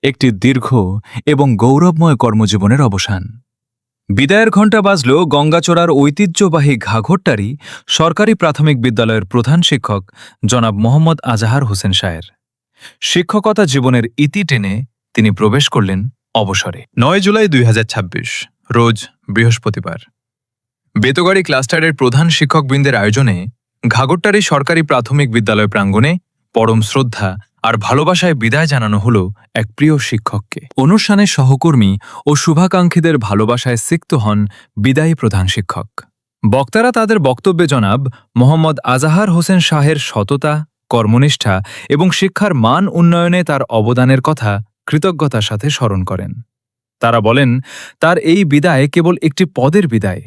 একটি দীর্ঘ এবং গৌরবময় কর্মজীবনের অবসান। বিদায়ের ঘণ্টা বাজল গঙ্গাচড়ার ঐতিহ্যবাহী ঘাঘরটারি সরকারি প্রাথমিক বিদ্যালয়ের প্রধান শিক্ষক জনাব মোহাম্মদ আজাহার হোসেন শাহের। শিক্ষকতা জীবনের ইতি টেনে তিনি প্রবেশ করলেন অবসরে। 9 জুলাই 2026 রোজ বৃহস্পতিবার বেতগাড়ি ক্লাস্টারের প্রধান শিক্ষকবৃন্দের আয়োজনে ঘাঘরটারি সরকারি প্রাথমিক বিদ্যালয় প্রাঙ্গণে পরম শ্রদ্ধা আর ভালোবাসায় বিদায় জানানো হল এক প্রিয় শিক্ষককে। অনুষ্ঠানে সহকর্মী ও শুভাকাঙ্ক্ষীদের ভালোবাসায় সিক্ত হন বিদায়ী প্রধান শিক্ষক। বক্তারা তাদের বক্তব্যে জনাব মোহাম্মদ আজাহার হোসেন শাহের সততা, কর্মনিষ্ঠা এবং শিক্ষার মান উন্নয়নে তার অবদানের কথা কৃতজ্ঞতার সাথে স্মরণ করেন। তারা বলেন, তার এই বিদায় কেবল একটি পদের বিদায়,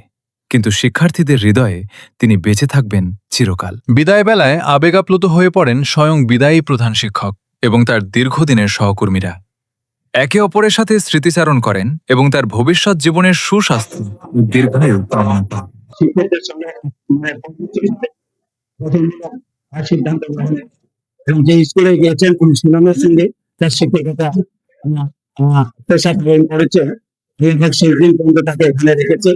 কিন্তু শিক্ষার্থীদের হৃদয়ে তিনি বেঁচে থাকবেন চিরকাল। বিদায় বেলায় আবেগাপ্লুত হয়ে পড়েন স্বয়ং বিদায়ী প্রধান শিক্ষক এবং তার দীর্ঘদিনের সহকর্মীরা। একে অপরের সাথে স্মৃতিচারণ করেন এবং তার ভবিষ্যৎ জীবনের সুস্বাস্থ্য ও দীর্ঘায়ু কামনা করেন। সিদ্ধান্ত গ্রহণের এবং যে স্কুলে গিয়েছেন কোন সুনামের সঙ্গে তার শিক্ষকতা পেশা গ্রহণ করেছে, সেই দিন পর্যন্ত তাকে এখানে রেখেছে।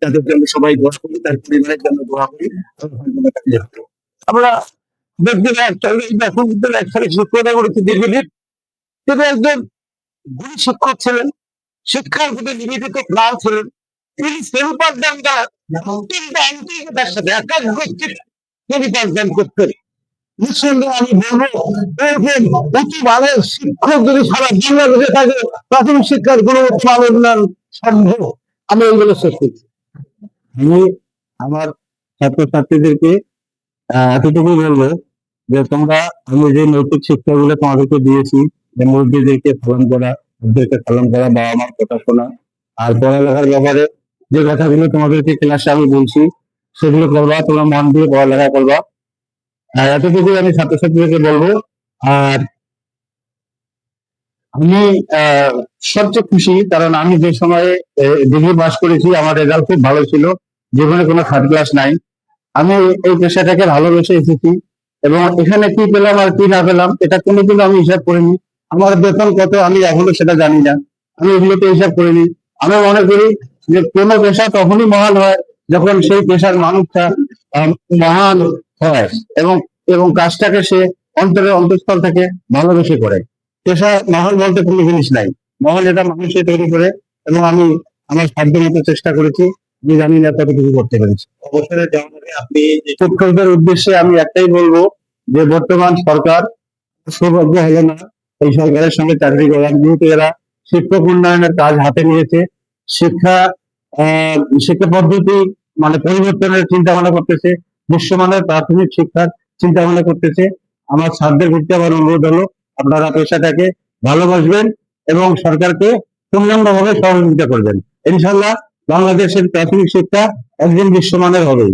তাদের জন্য সবাই দোয়া করি, তার পরিবারের জন্য দোয়া করি। আমরা একসাথে শিক্ষকতা করেছি দীর্ঘদিন। তিনি একজন গুরু শিক্ষক ছিলেন, শিক্ষার প্রতি নিবেদিত প্রাণ ছিলেন। তিনি সেবা পাঠদান অত্যন্ত আন্তরিকতার সাথে একাগ্রচিত্তে তিনি পাঠদান করতেন। নিঃসন্দেহে আমি বলবো, অতি ভালো শিক্ষক যদি সারা বাংলাদেশে থাকে, প্রাথমিক শিক্ষার গুণগত মান উন্নয়ন সম্ভব। আমি এইগুলো সত্যি আমি আমার ছাত্রছাত্রীদেরকে এতটুকু বলবো যে তোমরা আমি যে নৈতিক শিক্ষাগুলো তোমাদেরকে দিয়েছি, যে মুরব্বীদেরকে পালন করা, ওদেরকে পালন করা, বাবা মার কথা শোনা, আর পড়ালেখার ব্যাপারে যে কথাগুলো তোমাদেরকে ক্লাসে আমি বলছি সেগুলো করবা, তোমরা মন দিয়ে পড়ালেখা করবা। এতটুকু আমি ছাত্রছাত্রীদেরকে বলবো। আর আমি সবচেয়ে খুশি, কারণ আমি যে সময়ে ডিগ্রি পাস করেছি আমার রেজাল্ট খুব ভালো ছিল, জীবনে কোনো থার্ড ক্লাস নাই। আমি এই পেশাটাকে ভালোবেসে এসেছি এবং এখানে কি পেলাম আর কি না পেলাম এটা কোনোদিন আমি হিসাব করিনি। আমার বেতন কত আমি এখনো সেটা জানি না, আমি এগুলোতে হিসাব করিনি। আমি মনে করি যে কোনো পেশা তখনই মহান হয় যখন সেই পেশার মানুষটা মহান হয় এবং এবং কাজটাকে সে অন্তরের অন্তঃস্থল থেকে ভালোবেসে করে। পেশা মহান বলতে কোনো জিনিস নাই, মহান এটা মানুষে তৈরি করে এবং আমি আমার সাধ্য মতো চেষ্টা করেছি। আমি জানি না কতটুকু করতে পেরেছি। অবসরে যাওয়ার আগে আপনি শিক্ষকদের উদ্দেশ্যে আমি একটাই বলবো যে বর্তমান সরকার সৌভাগ্য হলো না এই সরকারের সঙ্গে চাকরি করার, যেহেতু এরা শিক্ষক উন্নয়নের কাজ হাতে নিয়েছে। শিক্ষা শিক্ষা পদ্ধতি মানে পরিবর্তনের চিন্তা ভাবনা করতেছে, বিশ্বমানের প্রাথমিক শিক্ষার চিন্তা ভাবনা করতেছে। আমার ছাত্রদের প্রতি আমার অনুরোধ হলো আপনারা পেশাটাকে ভালোবাসবেন এবং সরকারকে পূর্ণাঙ্গভাবে সহযোগিতা করবেন। ইনশাল্লাহ বাংলাদেশের প্রাথমিক শিক্ষা একদিন বিশ্বমানের হবেই।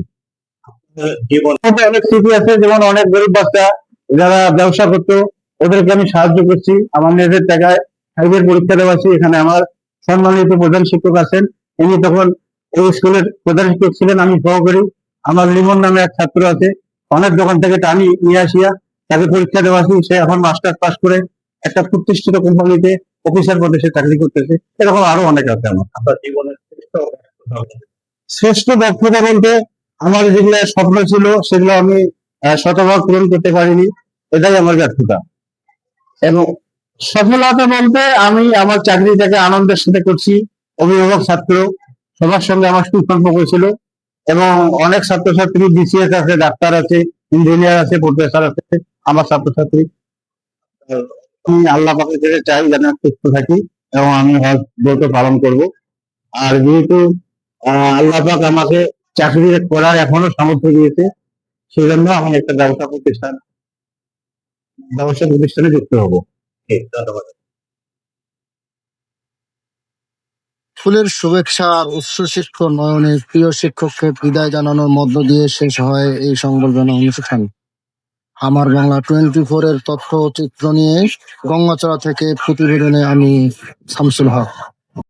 অনেক স্মৃতি আছে, যেমন অনেক গরিব বাচ্চা যারা ব্যবসা করতো ওদেরকে আমি সাহায্য করছি, আমার নিজের টাকায় ফাইভের পরীক্ষা দেওয়াছি। এখানে আমার সম্মানিত প্রধান শিক্ষক আছেন, ইনি তখন এই স্কুলের প্রধান শিক্ষক ছিলেন, আমি সহকারী। আমার লিমন নামে এক ছাত্র আছে, অনেক দোকান থেকে টানি নিয়ে আসিয়া তাকে পরীক্ষা দেওয়াছি। সে এখন মাস্টার পাস করে একটা প্রতিষ্ঠিত কোম্পানিতে অফিসার পদে সে চাকরি করতেছে। এরকম আরো অনেক আছে। আমার জীবনের শ্রেষ্ঠ দক্ষতা বলতে আমার যেগুলো স্বপ্ন ছিল সেগুলো আমি শতভাগ পূরণ করতে পারিনি, এটাই আমার ব্যর্থতা। এবং সফলতা বলতে আমি আমার চাকরিটাকে আনন্দের সাথে করছি। অভিভাবক ছাত্র সবার সঙ্গে আমার সুসম্পর্ক ছিল এবং অনেক ছাত্রছাত্রী বিসিএস আছে, ডাক্তার আছে, ইঞ্জিনিয়ার আছে, প্রফেসর আছে আমার ছাত্রছাত্রী। আমি আল্লাহ পাকের কাছে চাই যেন সুস্থ থাকি এবং আমি হজ ব্রত পালন করব। আর যেহেতু আল্লাহ পাক আমাকে চাকরি করার এখনো সামর্থ্য দিয়েছে, সেই জন্য আমি একটা ব্যবসা প্রতিষ্ঠানে যুক্ত হবো। ধন্যবাদ। ফুলের শুভেচ্ছা আর উচ্চশিক্ষ নয়নে প্রিয় শিক্ষককে বিদায় জানানোর মধ্য দিয়ে শেষ হয় এই সংবর্ধনা অনুষ্ঠান। আমার বাংলা 24 এর তথ্য চিত্র নিয়ে গঙ্গাচড়া থেকে প্রতিবেদনে আমি শামসুল হক।